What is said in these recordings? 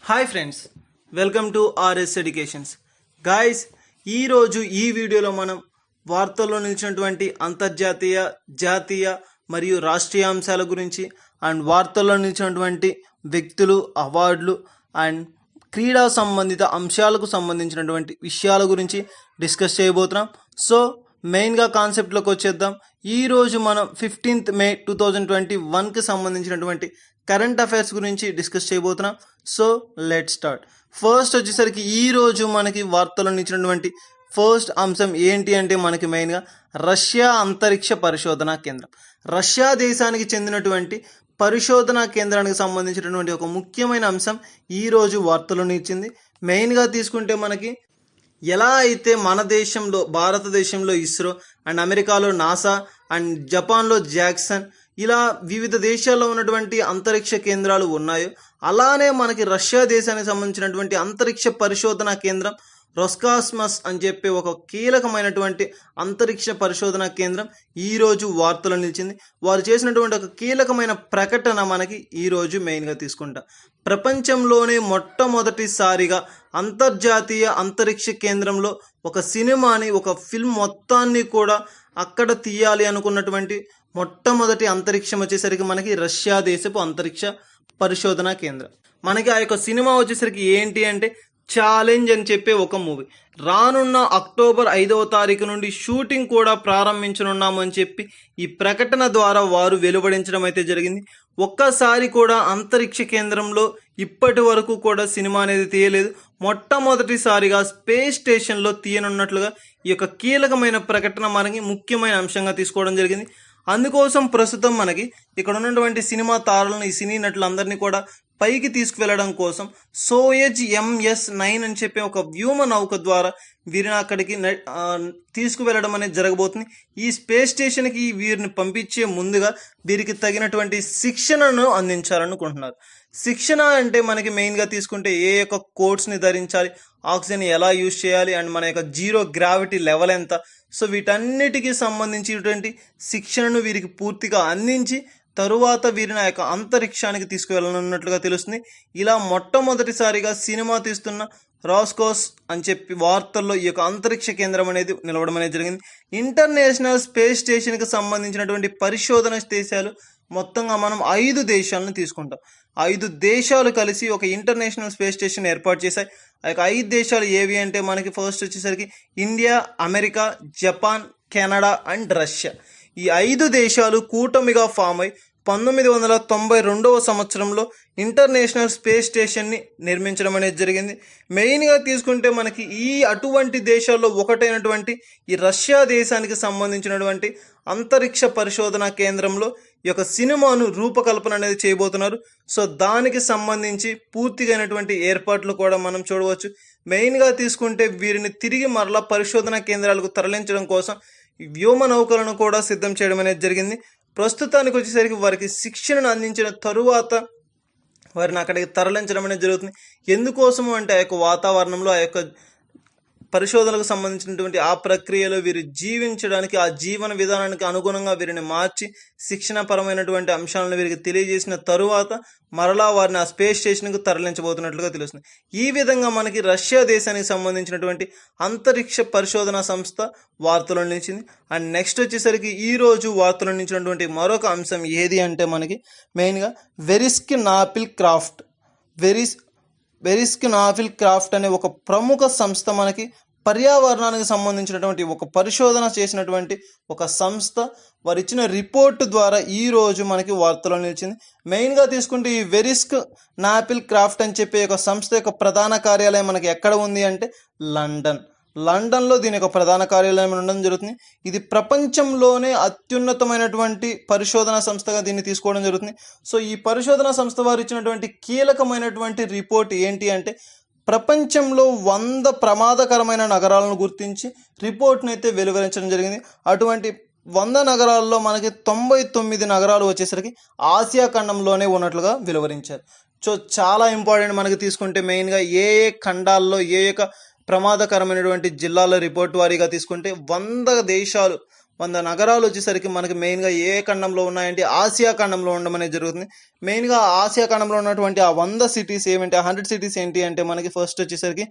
Hi friends, welcome to RS educations. Guys, ఈరోజు ఈ వీడియోలో మనం వార్తల్లో నిలిచినటువంటి అంతర్జాతీయ, జాతీయ మరియు రాష్ట్రీయ అంశాల గురించి అండ్ వార్తల్లో నిలిచినటువంటి వ్యక్తులు, అవార్డులు అండ్ క్రీడా సంబంధిత అంశాలకు సంబంధించినటువంటి విషయాల గురించి డిస్కస్ చేయబోతున్నాం. సో మెయిన్గా కాన్సెప్ట్లోకి వచ్చేద్దాం. ఈరోజు మనం 15th May 2021కి సంబంధించినటువంటి కరెంట్ అఫైర్స్ గురించి డిస్కస్ చేయబోతున్నాం. So let start. ఫస్ట్ వచ్చేసరికి ఈరోజు మనకి వార్తల్లో ఇచ్చినటువంటి ఫస్ట్ అంశం ఏంటి అంటే మనకి మెయిన్గా రష్యా అంతరిక్ష పరిశోధనా కేంద్రం. రష్యా దేశానికి చెందినటువంటి పరిశోధనా కేంద్రానికి సంబంధించినటువంటి ఒక ముఖ్యమైన అంశం ఈరోజు వార్తల్లో ఇచ్చింది. మెయిన్గా తీసుకుంటే మనకి ఎలా అయితే మన దేశంలో, భారతదేశంలో ఇస్రో అండ్ అమెరికాలో నాసా అండ్ జపాన్లో జాక్సన్, ఇలా వివిధ దేశాల్లో ఉన్నటువంటి అంతరిక్ష కేంద్రాలు ఉన్నాయో అలానే మనకి రష్యా దేశానికి సంబంధించినటువంటి అంతరిక్ష పరిశోధనా కేంద్రం రొస్కాస్మస్ అని చెప్పి ఒక కీలకమైనటువంటి అంతరిక్ష పరిశోధనా కేంద్రం ఈరోజు వార్తలు నిలిచింది. వారు చేసినటువంటి ఒక కీలకమైన ప్రకటన మనకి ఈరోజు మెయిన్గా తీసుకుంటాం. ప్రపంచంలోనే మొట్టమొదటిసారిగా అంతర్జాతీయ అంతరిక్ష కేంద్రంలో ఒక సినిమాని, ఒక ఫిల్మ్ మొత్తాన్ని కూడా అక్కడ తీయాలి అనుకున్నటువంటి మొట్టమొదటి అంతరిక్షం వచ్చేసరికి మనకి రష్యా దేశపు అంతరిక్ష పరిశోధనా కేంద్రం. మనకి ఆ యొక్క సినిమా వచ్చేసరికి ఏంటి అంటే ఛాలెంజ్ అని చెప్పే ఒక మూవీ. రానున్న అక్టోబర్ 5వ తారీఖు నుండి షూటింగ్ కూడా ప్రారంభించనున్నాము అని చెప్పి ఈ ప్రకటన ద్వారా వారు వెలువడించడం అయితే జరిగింది. ఒక్కసారి కూడా అంతరిక్ష కేంద్రంలో ఇప్పటి వరకు కూడా సినిమా అనేది తీయలేదు. మొట్టమొదటిసారిగా స్పేస్ స్టేషన్లో తీయనున్నట్లుగా ఈ యొక్క కీలకమైన ప్రకటన మనకి ముఖ్యమైన అంశంగా తీసుకోవడం జరిగింది. అందుకోసం ప్రస్తుతం మనకి ఇక్కడ ఉన్నటువంటి సినిమా తారలను, ఈ సినీ నటులందరినీ కూడా పైకి తీసుకువెళ్ళడం కోసం సోయజ్ MS-9 అని చెప్పి ఒక వ్యోమ నౌక ద్వారా వీరిని అక్కడికి తీసుకువెళ్ళడం అనేది జరగబోతుంది. ఈ స్పేస్ స్టేషన్కి వీరిని పంపించే ముందుగా వీరికి తగినటువంటి శిక్షణను అందించాలనుకుంటున్నారు. శిక్షణ అంటే మనకి మెయిన్గా తీసుకుంటే ఏ యొక్క కోట్స్ని ధరించాలి, ఆక్సిజన్ ఎలా యూజ్ చేయాలి అండ్ మన యొక్క జీరో గ్రావిటీ లెవెల్ ఎంత, సో వీటన్నిటికీ సంబంధించినటువంటి శిక్షణను వీరికి పూర్తిగా అందించి తరువాత వీరిని ఆ యొక్క అంతరిక్షానికి తీసుకువెళ్ళనున్నట్లుగా తెలుస్తుంది. ఇలా మొట్టమొదటిసారిగా సినిమా తీస్తున్న రాస్కోస్ అని చెప్పి వార్తల్లో ఈ యొక్క అంతరిక్ష కేంద్రం అనేది నిలవడం అనేది జరిగింది. ఇంటర్నేషనల్ స్పేస్ స్టేషన్కి సంబంధించినటువంటి పరిశోధన దేశాలు మొత్తంగా మనం 5 దేశాలను తీసుకుంటాం. 5 దేశాలు కలిసి ఒక ఇంటర్నేషనల్ స్పేస్ స్టేషన్ ఏర్పాటు చేశాయి. ఆ యొక్క 5 దేశాలు ఏవి అంటే మనకి ఫస్ట్ వచ్చేసరికి India, America, Japan, Canada and Russia. ఈ 5 దేశాలు కూటమిగా ఫామ్ అయి 1992వ సంవత్సరంలో ఇంటర్నేషనల్ స్పేస్ స్టేషన్ని నిర్మించడం అనేది జరిగింది. మెయిన్గా తీసుకుంటే మనకి అటువంటి దేశాల్లో ఒకటైనటువంటి ఈ రష్యా దేశానికి సంబంధించినటువంటి అంతరిక్ష పరిశోధనా కేంద్రంలో ఈ యొక్క సినిమాను రూపకల్పన అనేది చేయబోతున్నారు. సో దానికి సంబంధించి పూర్తిగానటువంటి ఏర్పాట్లు కూడా మనం చూడవచ్చు. మెయిన్గా తీసుకుంటే వీరిని తిరిగి మరలా పరిశోధనా కేంద్రాలకు తరలించడం కోసం వ్యోమ నౌకలను కూడా సిద్ధం చేయడం అనేది జరిగింది. ప్రస్తుతానికి వచ్చేసరికి వారికి శిక్షణను అందించిన తరువాత వారిని అక్కడికి తరలించడం అనేది జరుగుతుంది. ఎందుకోసము అంటే ఆ యొక్క వాతావరణంలో, ఆ యొక్క పరిశోధనలకు సంబంధించినటువంటి ఆ ప్రక్రియలో వీరు జీవించడానికి, ఆ జీవన విధానానికి అనుగుణంగా వీరిని మార్చి శిక్షణ పరమైనటువంటి అంశాలను వీరికి తెలియజేసిన తరువాత మరలా వారిని ఆ స్పేస్ స్టేషన్కు తరలించబోతున్నట్లుగా తెలుస్తుంది. ఈ విధంగా మనకి రష్యా దేశానికి సంబంధించినటువంటి అంతరిక్ష పరిశోధన సంస్థ వార్తలో నిలిచింది. అండ్ నెక్స్ట్ వచ్చేసరికి ఈరోజు వార్తలో నిలిచినటువంటి మరొక అంశం ఏది అంటే మనకి మెయిన్గా వెరిస్క్ నాఫిల్ క్రాఫ్ట్ అనే ఒక ప్రముఖ సంస్థ మనకి పర్యావరణానికి సంబంధించినటువంటి ఒక పరిశోధన చేసినటువంటి ఒక సంస్థ వారు ఇచ్చిన రిపోర్టు ద్వారా ఈరోజు మనకి వార్తలో నిలిచింది. మెయిన్గా తీసుకుంటే ఈ వెరిస్క్ నాఫిల్ క్రాఫ్ట్ అని చెప్పే ఒక సంస్థ యొక్క ప్రధాన కార్యాలయం మనకి ఎక్కడ ఉంది అంటే లండన్లో దీని యొక్క ప్రధాన కార్యాలయం ఉండడం జరుగుతుంది. ఇది ప్రపంచంలోనే అత్యున్నతమైనటువంటి పరిశోధన సంస్థగా దీన్ని తీసుకోవడం జరుగుతుంది. సో ఈ పరిశోధన సంస్థ వారు ఇచ్చినటువంటి కీలకమైనటువంటి రిపోర్ట్ ఏంటి అంటే ప్రపంచంలో 100 ప్రమాదకరమైన నగరాలను గుర్తించి రిపోర్ట్ని అయితే వెలువరించడం జరిగింది. అటువంటి 100 నగరాల్లో మనకి 99 నగరాలు వచ్చేసరికి ఆసియా ఖండంలోనే ఉన్నట్లుగా వెలువరించారు. సో చాలా ఇంపార్టెంట్ మనకి తీసుకుంటే మెయిన్గా ఏ ఖండాల్లో ఏ ప్రమాదకరమైనటువంటి జిల్లాల రిపోర్ట్ వారీగా తీసుకుంటే 100 నగరాలు వచ్చేసరికి మనకి మెయిన్గా ఏ ఖండంలో ఉన్నాయంటే ఆసియా ఖండంలో ఉండడం అనేది జరుగుతుంది. మెయిన్గా ఆసియా ఖండంలో ఉన్నటువంటి ఆ 100 సిటీస్ ఏమంటే 100 సిటీస్ ఏంటి అంటే మనకి ఫస్ట్ వచ్చేసరికి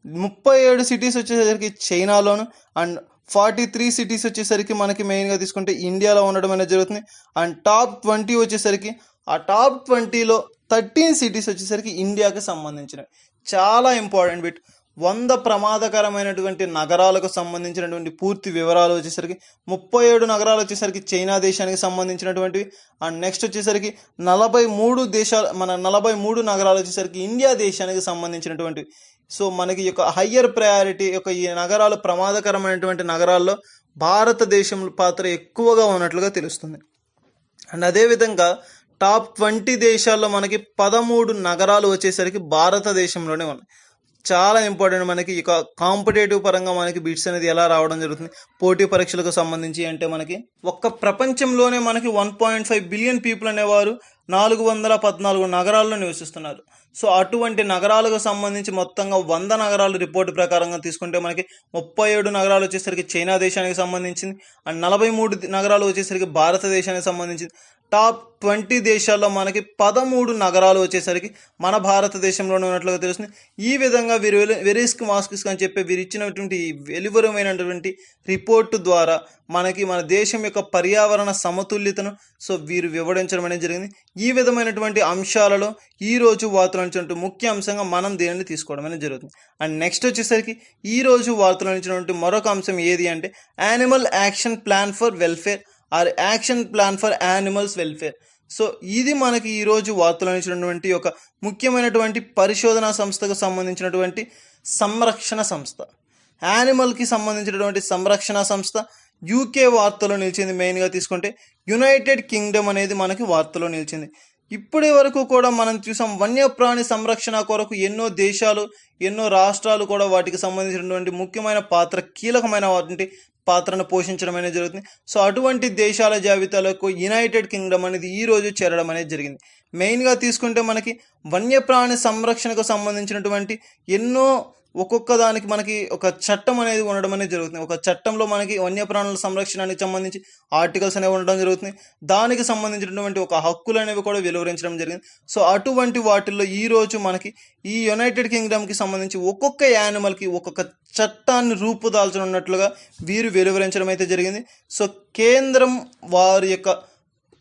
37 సిటీస్ వచ్చేసరికి చైనాలోను అండ్ 43 సిటీస్ వచ్చేసరికి మనకి మెయిన్గా తీసుకుంటే ఇండియాలో ఉండడం అనేది జరుగుతుంది. అండ్ టాప్ 20 వచ్చేసరికి ఆ టాప్ 20లో 13 సిటీస్ వచ్చేసరికి ఇండియాకి సంబంధించినవి. చాలా ఇంపార్టెంట్ బిట్. 100 ప్రమాదకరమైనటువంటి నగరాలకు సంబంధించినటువంటి పూర్తి వివరాలు వచ్చేసరికి 37 నగరాలు వచ్చేసరికి చైనా దేశానికి సంబంధించినటువంటివి. అండ్ నెక్స్ట్ వచ్చేసరికి 43 నగరాలు వచ్చేసరికి ఇండియా దేశానికి సంబంధించినటువంటివి. సో మనకి యొక్క హయ్యర్ ప్రయారిటీ యొక్క ఈ నగరాలు ప్రమాదకరమైనటువంటి నగరాల్లో భారతదేశం పాత్ర ఎక్కువగా ఉన్నట్లుగా తెలుస్తుంది. అండ్ అదేవిధంగా టాప్ 20 దేశాల్లో మనకి 13 నగరాలు వచ్చేసరికి భారతదేశంలోనే ఉన్నాయి. చాలా ఇంపార్టెంట్. మనకి ఇక కాంపిటేటివ్ పరంగా మనకి బిట్స్ అనేది ఎలా రావడం జరుగుతుంది పోటీ పరీక్షలకు సంబంధించి అంటే మనకి ఒక్క ప్రపంచంలోనే మనకి 1.5 బిలియన్ పీపుల్ అనేవారు 414 నగరాల్లో నివసిస్తున్నారు. సో అటువంటి నగరాలకు సంబంధించి మొత్తంగా 100 నగరాలు రిపోర్టు ప్రకారంగా తీసుకుంటే మనకి 37 నగరాలు వచ్చేసరికి చైనా దేశానికి సంబంధించింది అండ్ 43 నగరాలు వచ్చేసరికి భారతదేశానికి సంబంధించింది. టాప్ 20 దేశాల్లో మనకి 13 నగరాలు వచ్చేసరికి మన భారతదేశంలోనే ఉన్నట్లుగా తెలుస్తుంది. ఈ విధంగా వీరు వెరిస్క్ మాస్క్స్ అని చెప్పి వీరు ఇచ్చినటువంటి వెలువరమైనటువంటి రిపోర్టు ద్వారా మనకి మన దేశం యొక్క పర్యావరణ సమతుల్యతను సో వీరు వివరించడం అనేది జరిగింది. ఈ విధమైనటువంటి అంశాలలో ఈరోజు వార్తలు ఇచ్చినటువంటి ముఖ్య అంశంగా మనం దీనిని తీసుకోవడం అనేది జరుగుతుంది. అండ్ నెక్స్ట్ వచ్చేసరికి ఈరోజు వార్తలు ఇచ్చినటువంటి మరొక అంశం ఏది అంటే animal action plan for welfare or action plan for animals welfare. So ఇది మనకి ఈరోజు వార్తలు ఇచ్చినటువంటి ఒక ముఖ్యమైనటువంటి పరిశోధనా సంస్థకు సంబంధించినటువంటి సంరక్షణ సంస్థ, యానిమల్కి సంబంధించినటువంటి సంరక్షణ సంస్థ యూకే వార్తలో నిలిచింది. మెయిన్గా తీసుకుంటే యునైటెడ్ కింగ్డమ్ అనేది మనకి వార్తలో నిలిచింది. ఇప్పటి వరకు కూడా మనం చూసాం వన్యప్రాణి సంరక్షణ కొరకు ఎన్నో దేశాలు ఎన్నో రాష్ట్రాలు కూడా వాటికి సంబంధించినటువంటి ముఖ్యమైన పాత్ర కీలకమైన పాత్రను పోషించడం అనేది జరుగుతుంది. సో అటువంటి దేశాల జాబితాలకు యునైటెడ్ కింగ్డమ్ అనేది ఈరోజు చేరడం అనేది జరిగింది. మెయిన్గా తీసుకుంటే మనకి వన్యప్రాణి సంరక్షణకు సంబంధించినటువంటి ఎన్నో ఒక్కొక్క దానికి మనకి ఒక చట్టం అనేది ఉండడం అనేది జరుగుతుంది. ఒక చట్టంలో మనకి వన్యప్రాణుల సంరక్షణకి సంబంధించి ఆర్టికల్స్ అనేవి ఉండడం జరుగుతుంది. దానికి సంబంధించినటువంటి ఒక హక్కులు అనేవి కూడా వెలువరించడం జరిగింది. సో అటువంటి వాటిల్లో ఈరోజు మనకి ఈ యునైటెడ్ కింగ్డమ్కి సంబంధించి ఒక్కొక్క యానిమల్కి ఒక్కొక్క చట్టాన్ని రూపుదాల్చనున్నట్లుగా వీరు వెలువరించడం అయితే జరిగింది. సో కేంద్రం వారి యొక్క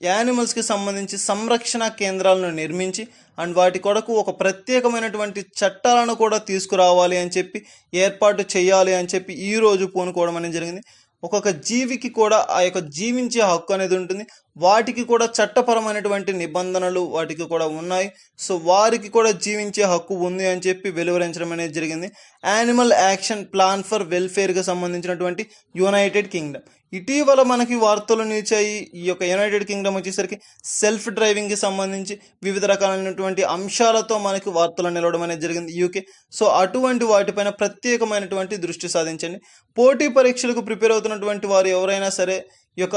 యానిమల్స్కి సంబంధించి సంరక్షణ కేంద్రాలను నిర్మించి అండ్ వాటి కొరకు ఒక ప్రత్యేకమైనటువంటి చట్టాలను కూడా తీసుకురావాలి అని చెప్పి ఏర్పాటు చేయాలి అని చెప్పి ఈరోజు పూనుకోవడం అనేది జరిగింది. ఒక్కొక్క జీవికి కూడా ఆ యొక్క జీవించే హక్కు అనేది ఉంటుంది. వాటికి కూడా చట్టపరమైనటువంటి నిబంధనలు వాటికి కూడా ఉన్నాయి. సో వారికి కూడా జీవించే హక్కు ఉంది అని చెప్పి వెలువరించడం అనేది జరిగింది. యానిమల్ యాక్షన్ ప్లాన్ ఫర్ వెల్ఫేర్కి సంబంధించినటువంటి యునైటెడ్ కింగ్డమ్. ఇటీవల మనకి వార్తలు నిలిచాయి. ఈ యొక్క యునైటెడ్ కింగ్డమ్ వచ్చేసరికి సెల్ఫ్ డ్రైవింగ్కి సంబంధించి వివిధ రకాలైనటువంటి అంశాలతో మనకి వార్తలు నిలవడం అనేది జరిగింది యూకే. సో అటువంటి వాటిపైన ప్రత్యేకమైనటువంటి దృష్టి సాధించండి. పోటీ పరీక్షలకు ప్రిపేర్ అవుతున్నటువంటి వారు ఎవరైనా సరే ఈ యొక్క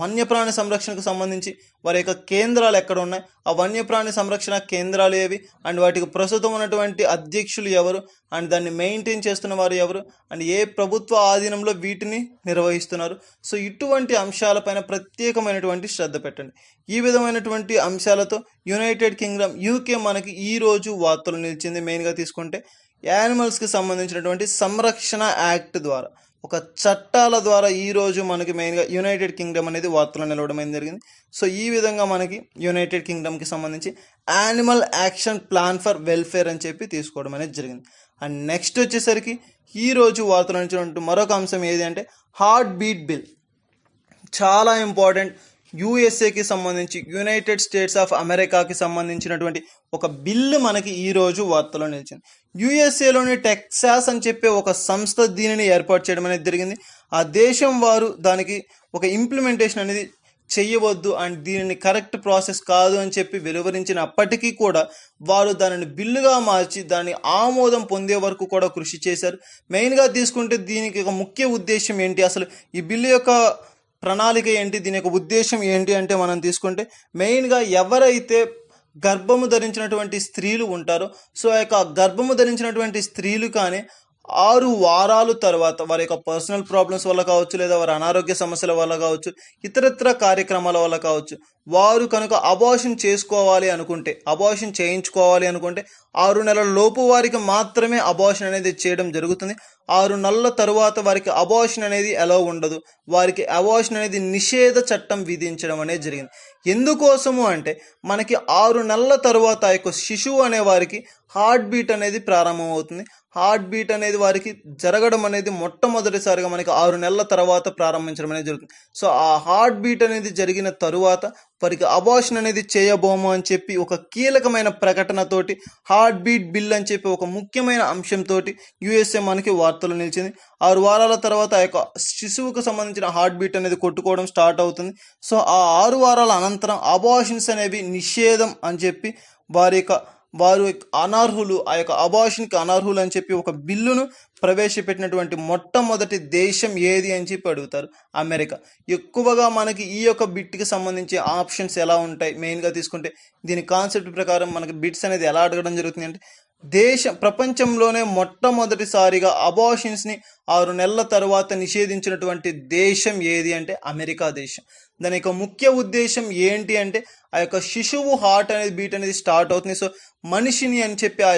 వన్యప్రాణి సంరక్షణకు సంబంధించి వారి యొక్క కేంద్రాలు ఎక్కడ ఉన్నాయి, ఆ వన్యప్రాణి సంరక్షణ కేంద్రాలు ఏవి అండ్ వాటికి ప్రస్తుతం ఉన్నటువంటి అధ్యక్షులు ఎవరు అండ్ దాన్ని మెయింటైన్ చేస్తున్న వారు ఎవరు అండ్ ఏ ప్రభుత్వ ఆధీనంలో వీటిని నిర్వహిస్తున్నారు. సో ఇటువంటి అంశాలపైన ప్రత్యేకమైనటువంటి శ్రద్ధ పెట్టండి. ఈ విధమైనటువంటి అంశాలతో యునైటెడ్ కింగ్డమ్ యూకే మనకి ఈరోజు వార్తలు నిలిచింది. మెయిన్గా తీసుకుంటే యానిమల్స్కి సంబంధించినటువంటి సంరక్షణ యాక్ట్ ద్వారా ఒక చట్టాల ద్వారా ఈరోజు మనకి మెయిన్గా యునైటెడ్ కింగ్డమ్ అనేది వార్తలు నిలవడం అనేది జరిగింది. సో ఈ విధంగా మనకి యునైటెడ్ కింగ్డమ్కి సంబంధించి animal action plan for welfare అని చెప్పి తీసుకోవడం అనేది జరిగింది. అండ్ నెక్స్ట్ వచ్చేసరికి ఈరోజు వార్తలు నిలిచినటువంటి మరొక అంశం ఏది అంటే హార్ట్ బీట్ బిల్. చాలా ఇంపార్టెంట్. యూఎస్ఏకి సంబంధించి యునైటెడ్ స్టేట్స్ ఆఫ్ అమెరికాకి సంబంధించినటువంటి ఒక బిల్లు మనకి ఈరోజు వార్తలో నిలిచింది. యుఎస్ఏలోని టెక్సాస్ అని చెప్పే ఒక సంస్థ దీనిని ఏర్పాటు చేయడం అనేది జరిగింది. ఆ దేశం వారు దానికి ఒక ఇంప్లిమెంటేషన్ అనేది చేయవద్దు అండ్ దీనిని కరెక్ట్ ప్రాసెస్ కాదు అని చెప్పి వెలువరించినప్పటికీ కూడా వారు దానిని బిల్లుగా మార్చి దాన్ని ఆమోదం పొందే వరకు కూడా కృషి చేశారు. మెయిన్గా తీసుకుంటే దీనికి ఒక ముఖ్య ఉద్దేశం ఏంటి, అసలు ఈ బిల్లు యొక్క ప్రణాళిక ఏంటి, దీని యొక్క ఉద్దేశం ఏంటి అంటే మనం తీసుకుంటే మెయిన్గా ఎవరైతే గర్భము ధరించినటువంటి స్త్రీలు ఉంటారో సో ఆ యొక్క గర్భము ధరించినటువంటి స్త్రీలు కానీ 6 వారాలు తర్వాత వారి యొక్క పర్సనల్ ప్రాబ్లమ్స్ వల్ల కావచ్చు, లేదా వారి అనారోగ్య సమస్యల వల్ల కావచ్చు, ఇతరత్ర కార్యక్రమాల వల్ల కావచ్చు, వారు కనుక అబార్షన్ చేసుకోవాలి అనుకుంటే, అబార్షన్ చేయించుకోవాలి అనుకుంటే 6 నెలల లోపు వారికి మాత్రమే అబార్షన్ అనేది చేయడం జరుగుతుంది. 6 నెలల తరువాత వారికి అబార్షన్ అనేది అలౌ ఉండదు. వారికి అబార్షన్ అనేది నిషేధ చట్టం విధించడం అనేది జరిగింది. ఎందుకోసము అంటే మనకి 6 నెలల తరువాత ఆ యొక్క శిశువు అనే వారికి హార్ట్ బీట్ అనేది ప్రారంభమవుతుంది. హార్ట్ బీట్ అనేది వారికి జరగడం అనేది మొట్టమొదటిసారిగా మనకి 6 నెలల తర్వాత ప్రారంభించడం అనేది జరుగుతుంది. సో ఆ హార్ట్ బీట్ అనేది జరిగిన తరువాత వారికి అబార్షన్ అనేది చేయబోము అని చెప్పి ఒక కీలకమైన ప్రకటనతోటి, హార్ట్ బీట్ బిల్ అని చెప్పి ఒక ముఖ్యమైన అంశంతో యుఎస్ఏ మనకి వార్తలు నిలిచింది. 6 వారాల తర్వాత ఆ యొక్క శిశువుకు సంబంధించిన హార్ట్ బీట్ అనేది కొట్టుకోవడం స్టార్ట్ అవుతుంది. సో ఆ 6 వారాల అనంతరం అబార్షన్స్ అనేవి నిషేధం అని చెప్పి వారు అనర్హులు, ఆ యొక్క అబార్షన్కి అనర్హులు అని చెప్పి ఒక బిల్లును ప్రవేశపెట్టినటువంటి మొట్టమొదటి దేశం ఏది అని చెప్పి అడుగుతారు. అమెరికా. ఎక్కువగా మనకి ఈ యొక్క బిట్కి సంబంధించి ఆప్షన్స్ ఎలా ఉంటాయి, మెయిన్గా తీసుకుంటే దీని కాన్సెప్ట్ ప్రకారం మనకి బిట్స్ అనేది ఎలా అడగడం జరుగుతుంది అంటే, ప్రపంచంలోనే మొట్టమొదటిసారిగా అబార్షన్స్ని 6 నెలల తర్వాత నిషేధించినటువంటి దేశం ఏది అంటే అమెరికా దేశం. దాని యొక్క ముఖ్య ఉద్దేశం ఏంటి అంటే, ఆ యొక్క శిశువు హార్ట్ అనేది బీట్ అనేది స్టార్ట్ అవుతుంది. సో మనిషిని అని చెప్పి ఆ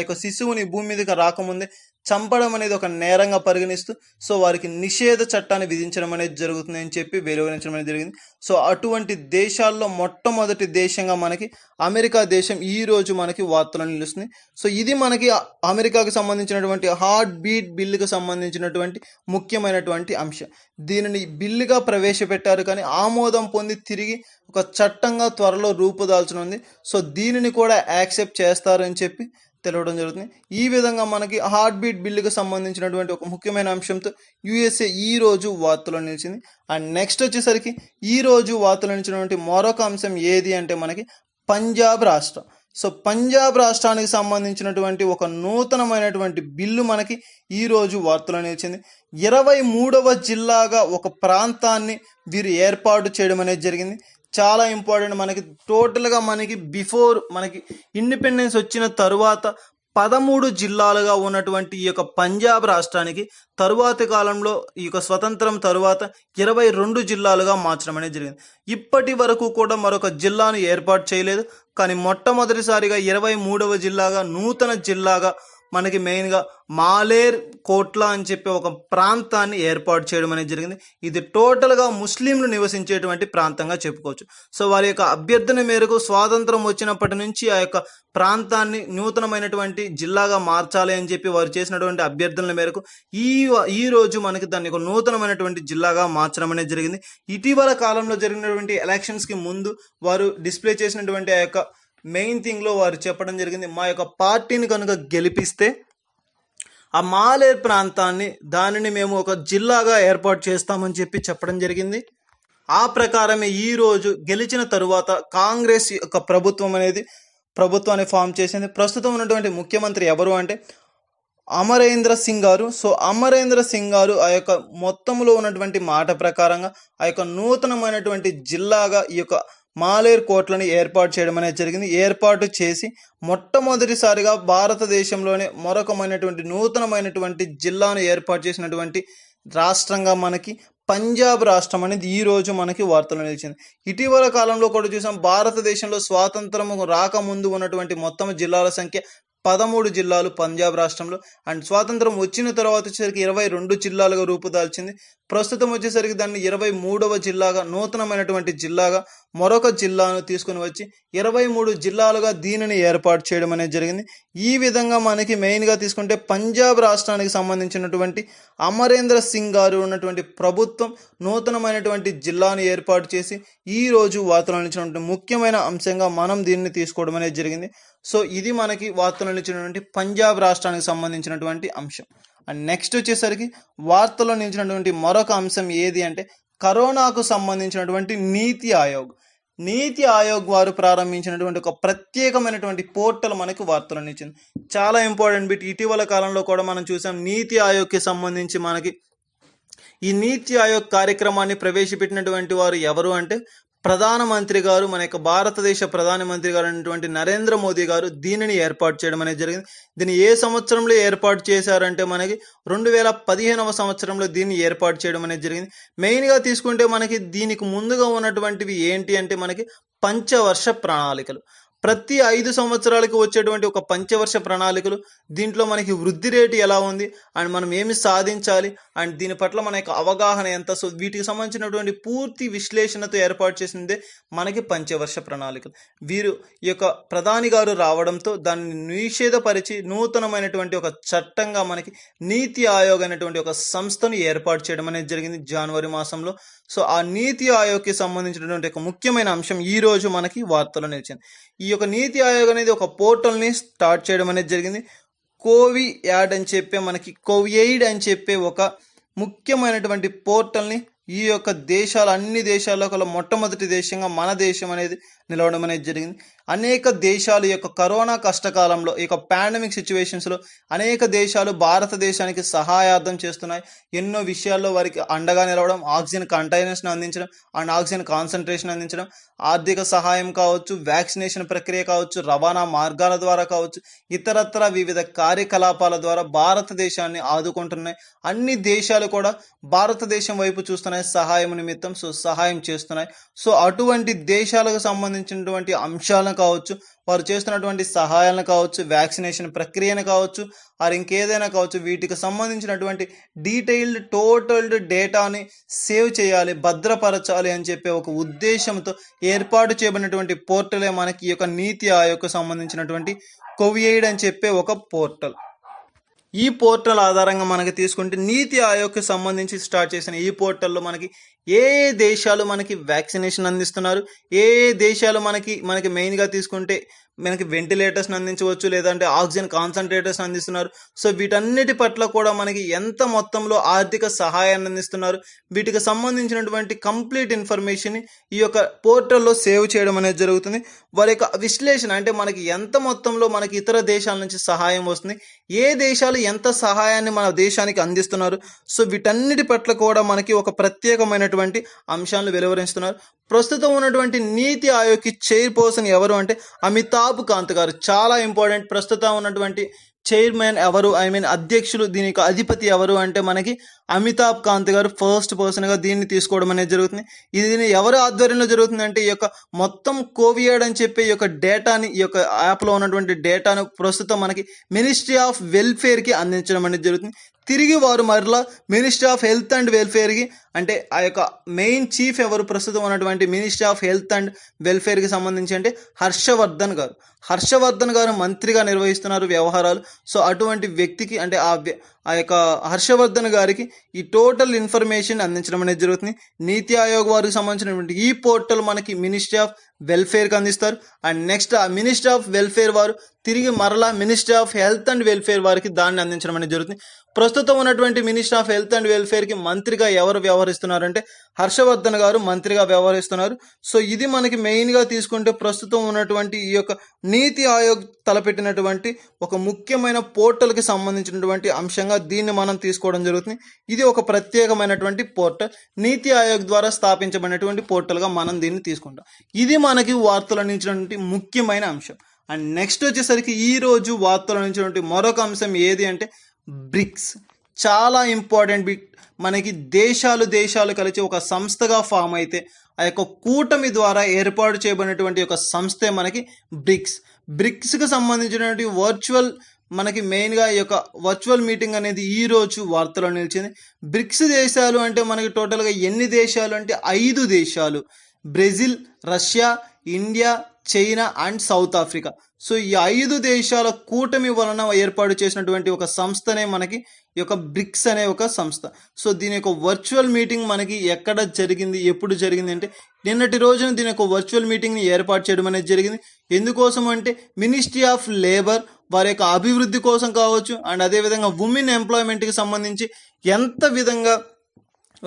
యొక్క శిశువుని భూమి మీదకి రాకముందే చంపడం అనేది ఒక నేరంగా పరిగణిస్తూ సో వారికి నిషేధ చట్టాన్ని విధించడం అనేది జరుగుతుంది అని చెప్పి వివరించడం అనేది జరిగింది. సో అటువంటి దేశాల్లో మొట్టమొదటి దేశంగా మనకి అమెరికా దేశం ఈ రోజు మనకి వార్తలు నిలుస్తుంది. సో ఇది మనకి అమెరికాకు సంబంధించినటువంటి హార్ట్ బీట్ బిల్లుకు సంబంధించినటువంటి ముఖ్యమైనటువంటి అంశం. దీనిని బిల్లుగా ప్రవేశపెట్టారు, కానీ ఆమోదం పొంది తిరిగి ఒక చట్టంగా త్వరలో రూపుదాల్చనుంది. సో దీనిని కూడా యాక్సెప్ట్ చేస్తారని చెప్పి తెలవడం జరుగుతుంది. ఈ విధంగా మనకి హార్ట్ బీట్ బిల్లుకు సంబంధించినటువంటి ఒక ముఖ్యమైన అంశంతో యుఎస్ఏ ఈ రోజు వార్తలో నిలిచింది. అండ్ నెక్స్ట్ వచ్చేసరికి ఈ రోజు వార్తలో నిలిచినటువంటి మరొక అంశం ఏది అంటే మనకి పంజాబ్ రాష్ట్రం. సో పంజాబ్ రాష్ట్రానికి సంబంధించినటువంటి ఒక నూతనమైనటువంటి బిల్లు మనకి ఈ రోజు వార్తలో నిలిచింది. 23వ జిల్లాగా ఒక ప్రాంతాన్ని వీరు ఏర్పాటు చేయడం అనేది జరిగింది. చాలా ఇంపార్టెంట్. మనకి టోటల్గా మనకి ఇండిపెండెన్స్ వచ్చిన తరువాత 13 జిల్లాలుగా ఉన్నటువంటి ఈ యొక్క పంజాబ్ రాష్ట్రానికి తరువాతి కాలంలో ఈ యొక్క స్వతంత్రం తరువాత 22 జిల్లాలుగా మార్చడం అనేది జరిగింది. ఇప్పటి వరకు కూడా మరొక జిల్లాను ఏర్పాటు చేయలేదు, కానీ మొట్టమొదటిసారిగా 23వ జిల్లాగా నూతన జిల్లాగా మనకి మెయిన్గా మాలేర్ కోట్లా అని చెప్పి ఒక ప్రాంతాన్ని ఏర్పాటు చేయడం అనేది జరిగింది. ఇది టోటల్గా ముస్లింలు నివసించేటువంటి ప్రాంతంగా చెప్పుకోవచ్చు. సో వారి యొక్క అభ్యర్థన మేరకు స్వాతంత్రం వచ్చినప్పటి నుంచి ఆ యొక్క ప్రాంతాన్ని నూతనమైనటువంటి జిల్లాగా మార్చాలి అని చెప్పి వారు చేసినటువంటి అభ్యర్థనల మేరకు ఈ రోజు మనకి దాన్ని ఒక నూతనమైనటువంటి జిల్లాగా మార్చడం అనేది జరిగింది. ఇటీవల కాలంలో జరిగినటువంటి ఎలక్షన్స్కి ముందు వారు డిస్ప్లే చేసినటువంటి ఆ యొక్క మెయిన్ థింగ్లో వారు చెప్పడం జరిగింది, మా యొక్క పార్టీని కనుక గెలిపిస్తే ఆ మాలేర్ దానిని మేము ఒక జిల్లాగా ఏర్పాటు చేస్తామని చెప్పి చెప్పడం జరిగింది. ఆ ప్రకారమే ఈరోజు గెలిచిన తరువాత కాంగ్రెస్ యొక్క ప్రభుత్వాన్ని ఫామ్ చేసింది. ప్రస్తుతం ఉన్నటువంటి ముఖ్యమంత్రి ఎవరు అంటే అమరేంద్ర సింగ్ గారు. సో అమరేంద్ర సింగ్ గారు ఆ యొక్క మొత్తంలో ఉన్నటువంటి మాట ప్రకారంగా ఆ యొక్క నూతనమైనటువంటి జిల్లాగా ఈ యొక్క మాలేర్ కోట్లని ఏర్పాటు చేయడం అనేది జరిగింది. ఏర్పాటు చేసి మొట్టమొదటిసారిగా భారతదేశంలోనే మరొకమైనటువంటి నూతనమైనటువంటి జిల్లాను ఏర్పాటు చేసినటువంటి రాష్ట్రంగా మనకి పంజాబ్ రాష్ట్రం అనేది ఈ రోజు మనకి వార్తలు నిలిచింది. ఇటీవల కాలంలో కూడా చూసాం, భారతదేశంలో స్వాతంత్రం రాకముందు ఉన్నటువంటి మొత్తం జిల్లాల సంఖ్య 13 జిల్లాలు పంజాబ్ రాష్ట్రంలో. అండ్ స్వాతంత్రం వచ్చిన తర్వాత వచ్చేసరికి 22 జిల్లాలుగా రూపుదాల్చింది. ప్రస్తుతం వచ్చేసరికి దాన్ని 23వ జిల్లాగా, నూతనమైనటువంటి జిల్లాగా మరొక జిల్లాను తీసుకుని వచ్చి 23 జిల్లాలుగా దీనిని ఏర్పాటు చేయడం అనేది జరిగింది. ఈ విధంగా మనకి మెయిన్గా తీసుకుంటే పంజాబ్ రాష్ట్రానికి సంబంధించినటువంటి అమరేంద్ర సింగ్ గారు ఉన్నటువంటి ప్రభుత్వం నూతనమైనటువంటి జిల్లాను ఏర్పాటు చేసి ఈ రోజు వార్తలు నిలిచినటువంటి ముఖ్యమైన అంశంగా మనం దీన్ని తీసుకోవడం అనేది జరిగింది. సో ఇది మనకి వార్తలు నిలిచినటువంటి పంజాబ్ రాష్ట్రానికి సంబంధించినటువంటి అంశం. అండ్ నెక్స్ట్ వచ్చేసరికి వార్తల్లో నిలిచినటువంటి మరొక అంశం ఏది అంటే కరోనాకు సంబంధించినటువంటి నీతి ఆయోగ్ వారు ప్రారంభించినటువంటి ఒక ప్రత్యేకమైనటువంటి పోర్టల్ మనకు వార్తలు నిలిచింది. చాలా ఇంపార్టెంట్ బిట్. ఇటీవల కాలంలో కూడా మనం చూసాం, నీతి ఆయోగ్కి సంబంధించి మనకి ఈ నీతి ఆయోగ్ కార్యక్రమాన్ని ప్రవేశపెట్టినటువంటి వారు ఎవరు అంటే ప్రధానమంత్రి గారు, మన యొక్క భారతదేశ ప్రధానమంత్రి గారు అయినటువంటి నరేంద్ర మోదీ గారు దీనిని ఏర్పాటు చేయడం అనేది జరిగింది. దీన్ని ఏ సంవత్సరంలో ఏర్పాటు చేశారంటే మనకి 2015వ సంవత్సరంలో దీన్ని ఏర్పాటు చేయడం అనేది జరిగింది. మెయిన్గా తీసుకుంటే మనకి దీనికి ముందుగా ఉన్నటువంటివి ఏంటి అంటే మనకి పంచవర్ష ప్రణాళికలు. ప్రతి 5 సంవత్సరాలకు వచ్చేటువంటి ఒక పంచవర్ష ప్రణాళికలు. దీంట్లో మనకి వృద్ధి రేటు ఎలా ఉంది అండ్ మనం ఏమి సాధించాలి అండ్ దీని పట్ల మన యొక్క అవగాహన ఎంత, సో వీటికి సంబంధించినటువంటి పూర్తి విశ్లేషణతో ఏర్పాటు చేసిందే మనకి పంచవర్ష ప్రణాళికలు. వీరు ఈ యొక్క ప్రధాని గారు రావడంతో దాన్ని నిషేధపరిచి నూతనమైనటువంటి ఒక చట్టంగా మనకి నీతి ఆయోగ్ అనేటువంటి ఒక సంస్థను ఏర్పాటు చేయడం అనేది జరిగింది జనవరి మాసంలో. సో ఆ నీతి ఆయోగ్కి సంబంధించినటువంటి ఒక ముఖ్యమైన అంశం ఈ రోజు మనకి వార్తలో నిలిచింది. ఈ యొక్క నీతి ఆయోగ్ అనేది ఒక పోర్టల్ని స్టార్ట్ చేయడం అనేది జరిగింది. కోవియాడ్ అని చెప్పే మనకి కోవియైడ్ అని చెప్పే ఒక ముఖ్యమైనటువంటి పోర్టల్ని ఈ యొక్క దేశాలు, అన్ని దేశాల్లో కల్లా మొట్టమొదటి దేశంగా మన దేశం అనేది నిలవడం అనేది జరిగింది. అనేక దేశాలు ఈ యొక్క కరోనా కష్టకాలంలో, ఈ యొక్క పాండమిక్ సిచ్యువేషన్స్లో అనేక దేశాలు భారతదేశానికి సహాయార్థం చేస్తున్నాయి. ఎన్నో విషయాల్లో వారికి అండగా నిలవడం, ఆక్సిజన్ కంటైనర్స్ని అందించడం అండ్ ఆక్సిజన్ కాన్సన్ట్రేషన్ అందించడం, ఆర్థిక సహాయం కావచ్చు, వ్యాక్సినేషన్ ప్రక్రియ కావచ్చు, రవాణా మార్గాల ద్వారా కావచ్చు, ఇతరత్ర వివిధ కార్యకలాపాల ద్వారా భారతదేశాన్ని ఆదుకుంటున్నాయి. అన్ని దేశాలు కూడా భారతదేశం వైపు చూస్తున్నాయి సహాయం నిమిత్తం, సో సహాయం చేస్తున్నాయి. సో అటువంటి దేశాలకు సంబంధించినటువంటి అంశాలను కావచ్చు, వారు చేస్తున్నటువంటి సహాయాలను కావచ్చు, వ్యాక్సినేషన్ ప్రక్రియను కావచ్చు, వారు ఇంకేదైనా కావచ్చు, వీటికి సంబంధించినటువంటి డీటెయిల్డ్ టోటల్డ్ డేటాని సేవ్ చేయాలి, భద్రపరచాలి అని చెప్పే ఒక ఉద్దేశంతో ఏర్పాటు చేయబడినటువంటి పోర్టలే మనకి ఈ యొక్క నీతి ఆయోగ్కు సంబంధించినటువంటి కోవియైడ్ అని చెప్పే ఒక పోర్టల్. ఈ పోర్టల్ ఆధారంగా మనకి తీసుకుంటే నీతి ఆయోగ్కి సంబంధించి స్టార్ట్ చేసిన ఈ పోర్టల్లో మనకి ఏ దేశాలు మనకి వ్యాక్సినేషన్ అందిస్తున్నారు, ఏ దేశాలు మనకి మెయిన్గా తీసుకుంటే మనకి వెంటిలేటర్స్ని అందించవచ్చు, లేదంటే ఆక్సిజన్ కాన్సన్ట్రేటర్స్ అందిస్తున్నారు. సో వీటన్నిటి పట్ల కూడా మనకి ఎంత మొత్తంలో ఆర్థిక సహాయాన్ని అందిస్తున్నారు, వీటికి సంబంధించినటువంటి కంప్లీట్ ఇన్ఫర్మేషన్ ఈ యొక్క పోర్టల్లో సేవ్ చేయడం అనేది జరుగుతుంది. వారి యొక్క విశ్లేషణ అంటే మనకి ఎంత మొత్తంలో మనకి ఇతర దేశాల నుంచి సహాయం వస్తుంది, ఏ దేశాలు ఎంత సహాయాన్ని మన దేశానికి అందిస్తున్నారు, సో వీటన్నిటి పట్ల కూడా మనకి ఒక ప్రత్యేకమైనటువంటి అంశాలను వెలువరిస్తున్నారు. ప్రస్తుతం ఉన్నటువంటి నీతి ఆయోగ్కి చైర్పర్సన్ ఎవరు అంటే అమితాబ్ కాంత్ గారు. చాలా ఇంపార్టెంట్. ప్రస్తుతం ఉన్నటువంటి చైర్మన్ ఎవరు, అధ్యక్షులు, దీనికి అధిపతి ఎవరు అంటే మనకి అమితాబ్ కాంత్ గారు ఫస్ట్ పర్సన్గా దీన్ని తీసుకోవడం అనేది జరుగుతుంది. ఇది ఎవరి ఆధ్వర్యంలో జరుగుతుంది అంటే ఈ యొక్క మొత్తం కోవియాడ్ అని చెప్పే ఈ యొక్క డేటాని, ఈ యొక్క యాప్లో ఉన్నటువంటి డేటాను ప్రస్తుతం మనకి మినిస్ట్రీ ఆఫ్ వెల్ఫేర్కి అందించడం అనేది జరుగుతుంది. తిరిగి వారు మరలా మినిస్ట్రీ ఆఫ్ హెల్త్ అండ్ వెల్ఫేర్కి, అంటే ఆ యొక్క మెయిన్ చీఫ్ ఎవరు ప్రస్తుతం ఉన్నటువంటి మినిస్ట్రీ ఆఫ్ హెల్త్ అండ్ వెల్ఫేర్కి సంబంధించి అంటే హర్షవర్ధన్ గారు మంత్రిగా నిర్వహిస్తున్నారు వ్యవహారాలు. సో అటువంటి వ్యక్తికి అంటే ఆ యొక్క హర్షవర్ధన్ గారికి ఈ టోటల్ ఇన్ఫర్మేషన్ అందించడం అనేది జరుగుతుంది. నీతి ఆయోగ్ వారికి సంబంధించినటువంటి ఈ పోర్టల్ మనకి మినిస్ట్రీ ఆఫ్ వెల్ఫేర్కి అందిస్తారు. అండ్ నెక్స్ట్ ఆ మినిస్ట్రీ ఆఫ్ వెల్ఫేర్ వారు తిరిగి మరలా ministry of health and welfare వారికి దాన్ని అందించడం అనేది జరుగుతుంది. ప్రస్తుతం ఉన్నటువంటి మినిస్ట్రీ ఆఫ్ హెల్త్ అండ్ వెల్ఫేర్కి మంత్రిగా ఎవరు వ్యవహరిస్తున్నారంటే హర్షవర్ధన్ గారు మంత్రిగా వ్యవహరిస్తున్నారు. సో ఇది మనకి మెయిన్గా తీసుకుంటే ప్రస్తుతం ఉన్నటువంటి ఈ యొక్క నీతి ఆయోగ్ తలపెట్టినటువంటి ఒక ముఖ్యమైన పోర్టల్కి సంబంధించినటువంటి అంశంగా దీన్ని మనం తీసుకోవడం జరుగుతుంది. ఇది ఒక ప్రత్యేకమైనటువంటి పోర్టల్, నీతి ఆయోగ్ ద్వారా స్థాపించబడినటువంటి పోర్టల్గా మనం దీన్ని తీసుకుంటాం. ఇది మనకి వార్తలు అందించినటువంటి ముఖ్యమైన అంశం. అండ్ నెక్స్ట్ వచ్చేసరికి ఈ రోజు వార్తలు అందించినటువంటి మరొక అంశం ఏది అంటే బ్రిక్స్. చాలా ఇంపార్టెంట్ బిట్. మనకి దేశాలు కలిసి ఒక సంస్థగా ఫామ్ అయితే ఆ యొక్క కూటమి ద్వారా ఏర్పాటు చేయబడినటువంటి ఒక సంస్థే మనకి బ్రిక్స్కి సంబంధించినటువంటి వర్చువల్ మనకి మెయిన్గా ఈ యొక్క వర్చువల్ మీటింగ్ అనేది ఈ రోజు వార్తలో నిలిచింది. బ్రిక్స్ దేశాలు అంటే మనకి టోటల్గా ఎన్ని దేశాలు అంటే 5 దేశాలు: Brazil, Russia, India, China and south Africa. So ఈ 5 దేశాల కూటమి వలన ఏర్పాటు చేసినటువంటి ఒక సంస్థనే మనకి ఈ యొక్క బ్రిక్స్ అనే ఒక సంస్థ. సో దీని యొక్క వర్చువల్ మీటింగ్ మనకి ఎక్కడ జరిగింది, ఎప్పుడు జరిగింది అంటే నిన్నటి రోజున దీని యొక్క వర్చువల్ మీటింగ్ని ఏర్పాటు చేయడం అనేది జరిగింది. ఎందుకోసం అంటే మినిస్ట్రీ ఆఫ్ లేబర్ వారి యొక్క అభివృద్ధి కోసం కావచ్చు అండ్ అదేవిధంగా ఉమెన్ ఎంప్లాయ్మెంట్కి సంబంధించి ఎంత విధంగా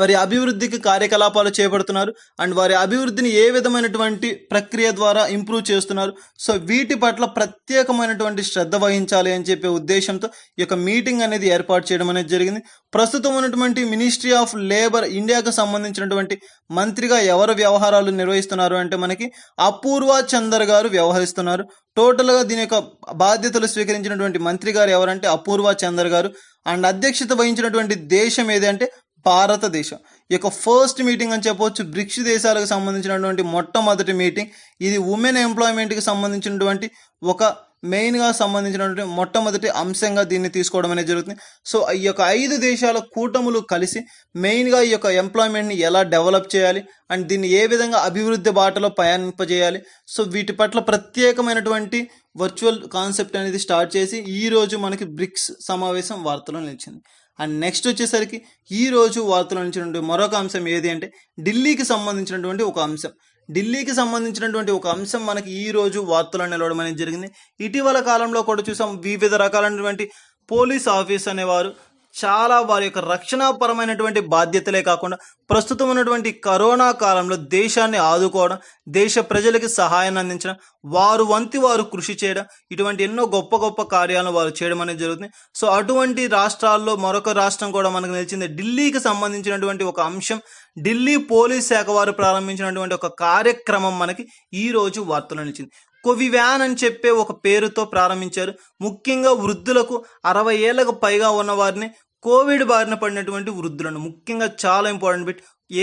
వారి అభివృద్ధికి కార్యకలాపాలు చేపడుతున్నారు అండ్ వారి అభివృద్ధిని ఏ విధమైనటువంటి ప్రక్రియ ద్వారా ఇంప్రూవ్ చేస్తున్నారు. సో వీటి పట్ల ప్రత్యేకమైనటువంటి శ్రద్ధ వహించాలి అని చెప్పే ఉద్దేశంతో ఈ యొక్క మీటింగ్ అనేది ఏర్పాటు చేయడం అనేది జరిగింది. ప్రస్తుతం ఉన్నటువంటి మినిస్ట్రీ ఆఫ్ లేబర్ ఇండియాకు సంబంధించినటువంటి మంత్రిగా ఎవరు వ్యవహారాలు నిర్వహిస్తున్నారు అంటే మనకి అపూర్వ చందర్ గారు వ్యవహరిస్తున్నారు. టోటల్గా దీని యొక్క బాధ్యతలు స్వీకరించినటువంటి మంత్రి గారు ఎవరంటే అపూర్వ చందర్ గారు. అండ్ అధ్యక్షత వహించినటువంటి దేశం ఏది అంటే భారతదేశం. ఈ యొక్క ఫస్ట్ మీటింగ్ అని చెప్పవచ్చు. బ్రిక్స్ దేశాలకు సంబంధించినటువంటి మొట్టమొదటి మీటింగ్ ఇది. ఉమెన్ ఎంప్లాయ్మెంట్కి సంబంధించినటువంటి ఒక మెయిన్గా సంబంధించినటువంటి మొట్టమొదటి అంశంగా దీన్ని తీసుకోవడం అనేది జరుగుతుంది. సో ఈ యొక్క 5 దేశాల కూటములు కలిసి మెయిన్గా ఈ యొక్క ఎంప్లాయ్మెంట్ని ఎలా డెవలప్ చేయాలి అండ్ దీన్ని ఏ విధంగా అభివృద్ధి బాటలో పయనింపజేయాలి, సో వీటి పట్ల ప్రత్యేకమైనటువంటి వర్చువల్ కాన్సెప్ట్ అనేది స్టార్ట్ చేసి ఈరోజు మనకి బ్రిక్స్ సమావేశం వార్తలో నిలిచింది. అండ్ నెక్స్ట్ వచ్చేసరికి ఈరోజు వార్తలో నిలిచినటువంటి మరొక అంశం ఏది అంటే ఢిల్లీకి సంబంధించినటువంటి ఒక అంశం. ఢిల్లీకి సంబంధించినటువంటి ఒక అంశం మనకి ఈ రోజు వార్తలో నిలవడం అనేది జరిగింది. ఇటీవల కాలంలో కూడా చూసాం వివిధ రకాలైనటువంటి పోలీస్ ఆఫీస్ అనేవారు చాలా వారి యొక్క రక్షణాపరమైనటువంటి బాధ్యతలే కాకుండా ప్రస్తుతం ఉన్నటువంటి కరోనా కాలంలో దేశాన్ని ఆదుకోవడం, దేశ ప్రజలకి సహాయాన్ని అందించడం, వారు వంతు వారు కృషి చేయడం, ఇటువంటి ఎన్నో గొప్ప గొప్ప కార్యాలను వారు చేయడం అనేది జరుగుతుంది. సో అటువంటి రాష్ట్రాల్లో మరొక రాష్ట్రం కూడా మనకు నిలిచింది. ఢిల్లీకి సంబంధించినటువంటి ఒక అంశం, ఢిల్లీ పోలీస్ శాఖ వారు ప్రారంభించినటువంటి ఒక కార్యక్రమం మనకి ఈ రోజు వార్తలో నిలిచింది. కోవివ్యాన్ అని చెప్పే ఒక పేరుతో ప్రారంభించారు. ముఖ్యంగా వృద్ధులకు 60 ఏళ్లకు పైగా ఉన్న వారిని కోవిడ్ బారిన పడినటువంటి వృద్ధులను, ముఖ్యంగా చాలా ఇంపార్టెంట్ బిట్,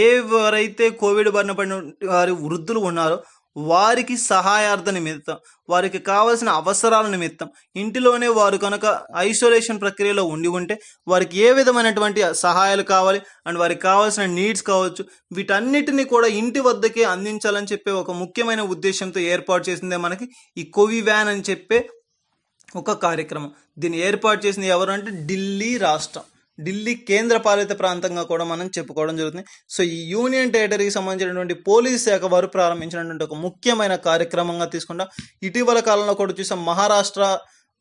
ఎవరైతే కోవిడ్ బారిన పడిన వారి వృద్ధులు ఉన్నారో వారికి సహాయార్థ నిమిత్తం, వారికి కావాల్సిన అవసరాల నిమిత్తం ఇంటిలోనే వారు కనుక ఐసోలేషన్ ప్రక్రియలో ఉండి ఉంటే వారికి ఏ విధమైనటువంటి సహాయాలు కావాలి అండ్ వారికి కావాల్సిన నీడ్స్ కావచ్చు, వీటన్నిటిని కూడా ఇంటి వద్దకే అందించాలని చెప్పే ఒక ముఖ్యమైన ఉద్దేశంతో ఏర్పాటు చేసిందే మనకి ఈ కోవివ్యాన్ అని చెప్పే ఒక కార్యక్రమం. దీన్ని ఏర్పాటు చేసింది ఎవరు అంటే ఢిల్లీ రాష్ట్రం, ఢిల్లీ కేంద్ర పాలిత ప్రాంతంగా కూడా మనం చెప్పుకోవడం జరుగుతుంది. సో ఈ యూనియన్ టెరిటరీకి సంబంధించినటువంటి పోలీస్ శాఖ వారు ప్రారంభించినటువంటి ఒక ముఖ్యమైన కార్యక్రమంగా తీసుకుంటాం. ఇటీవల కాలంలో కూడా చూసాం మహారాష్ట్ర,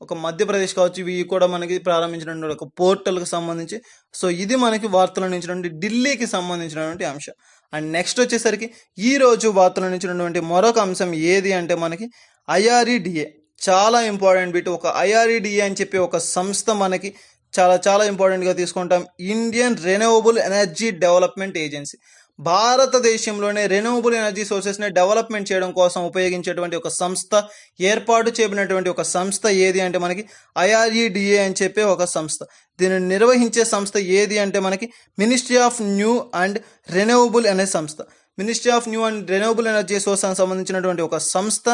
ఒక మధ్యప్రదేశ్ కావచ్చు, ఇవి కూడా మనకి ప్రారంభించినటువంటి ఒక పోర్టల్కి సంబంధించి. సో ఇది మనకి వార్తలు నుంచినటువంటి ఢిల్లీకి సంబంధించినటువంటి అంశం. అండ్ నెక్స్ట్ వచ్చేసరికి ఈ రోజు వార్తలు నుంచినటువంటి మరొక అంశం ఏది అంటే మనకి IREDA. చాలా ఇంపార్టెంట్ బిట్. ఒక IREDA అని చెప్పి ఒక సంస్థ మనకి చాలా చాలా ఇంపార్టెంట్గా తీసుకుంటాం. Indian renewable energy development agency. భారతదేశంలోనే రెన్యూవబుల్ ఎనర్జీ సోర్సెస్ని డెవలప్మెంట్ చేయడం కోసం ఉపయోగించేటువంటి ఒక సంస్థ, ఏర్పాటు చేయబడినటువంటి ఒక సంస్థ ఏది అంటే మనకి IREDA అని చెప్పే ఒక సంస్థ. దీనిని నిర్వహించే సంస్థ ఏది అంటే మనకి ministry of new and renewable అనే సంస్థ. Ministry of new and renewable energy source సంబంధించినటువంటి ఒక సంస్థ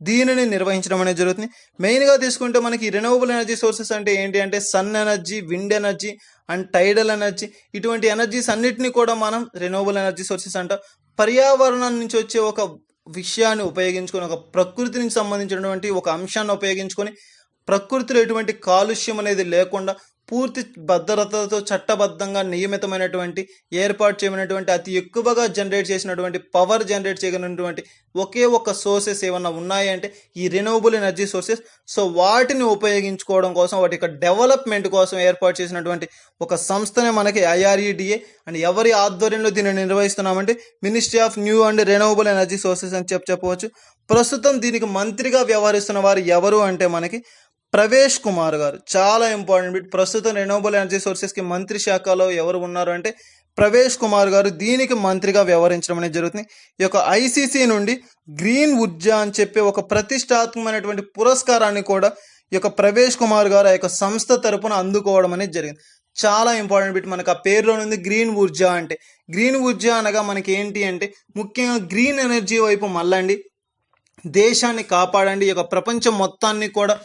దీనిని నిర్వహించడం అనేది జరుగుతుంది. మెయిన్గా తీసుకుంటే మనకి రెన్యూవబుల్ ఎనర్జీ సోర్సెస్ అంటే ఏంటి అంటే sun energy, wind energy and tidal energy, ఇటువంటి ఎనర్జీస్ అన్నిటినీ కూడా మనం రెన్యూవబుల్ ఎనర్జీ సోర్సెస్ అంటాం. పర్యావరణం నుంచి వచ్చే ఒక విషయాన్ని ఉపయోగించుకొని, ఒక ప్రకృతి నుంచి సంబంధించినటువంటి ఒక అంశాన్ని ఉపయోగించుకొని, ప్రకృతిలో ఎటువంటి కాలుష్యం అనేది లేకుండా పూర్తి భద్రతతో చట్టబద్ధంగా నియమితమైనటువంటి ఏర్పాటు చేయమైనటువంటి అతి ఎక్కువగా జనరేట్ చేసినటువంటి పవర్ జనరేట్ చేయగలిగినటువంటి ఒకే ఒక్క సోర్సెస్ ఏమన్నా ఉన్నాయి అంటే ఈ రెన్యూవబుల్ ఎనర్జీ సోర్సెస్. సో వాటిని ఉపయోగించుకోవడం కోసం, వాటి యొక్క డెవలప్మెంట్ కోసం ఏర్పాటు చేసినటువంటి ఒక సంస్థనే మనకి IREDA. అండ్ ఎవరి ఆధ్వర్యంలో దీన్ని నిర్వహిస్తున్నామంటే ministry of new and renewable energy sources అని చెప్పవచ్చు. ప్రస్తుతం దీనికి మంత్రిగా వ్యవహరిస్తున్న వారు ఎవరు అంటే మనకి ప్రవేశ్ కుమార్ గారు. చాలా ఇంపార్టెంట్ బిట్. ప్రస్తుతం రెన్యూవబుల్ ఎనర్జీ సోర్సెస్కి మంత్రి శాఖలో ఎవరు ఉన్నారు అంటే ప్రవేశ్ కుమార్ గారు దీనికి మంత్రిగా వ్యవహరించడం అనేది జరుగుతుంది. ఈ యొక్క ICC నుండి గ్రీన్ ఊర్జా అని చెప్పే ఒక ప్రతిష్టాత్మకమైనటువంటి పురస్కారాన్ని కూడా ఈ యొక్క ప్రవేశ్ కుమార్ గారు ఆ యొక్క సంస్థ తరపున అందుకోవడం అనేది జరిగింది. చాలా ఇంపార్టెంట్ బిట్. మనకు ఆ పేరులో ఉంది గ్రీన్ ఊర్జా అంటే. గ్రీన్ ఊర్జా అనగా మనకి ఏంటి అంటే ముఖ్యంగా గ్రీన్ ఎనర్జీ వైపు మళ్ళండి, దేశాన్ని కాపాడండి, ఈ యొక్క ప్రపంచం మొత్తాన్ని కూడా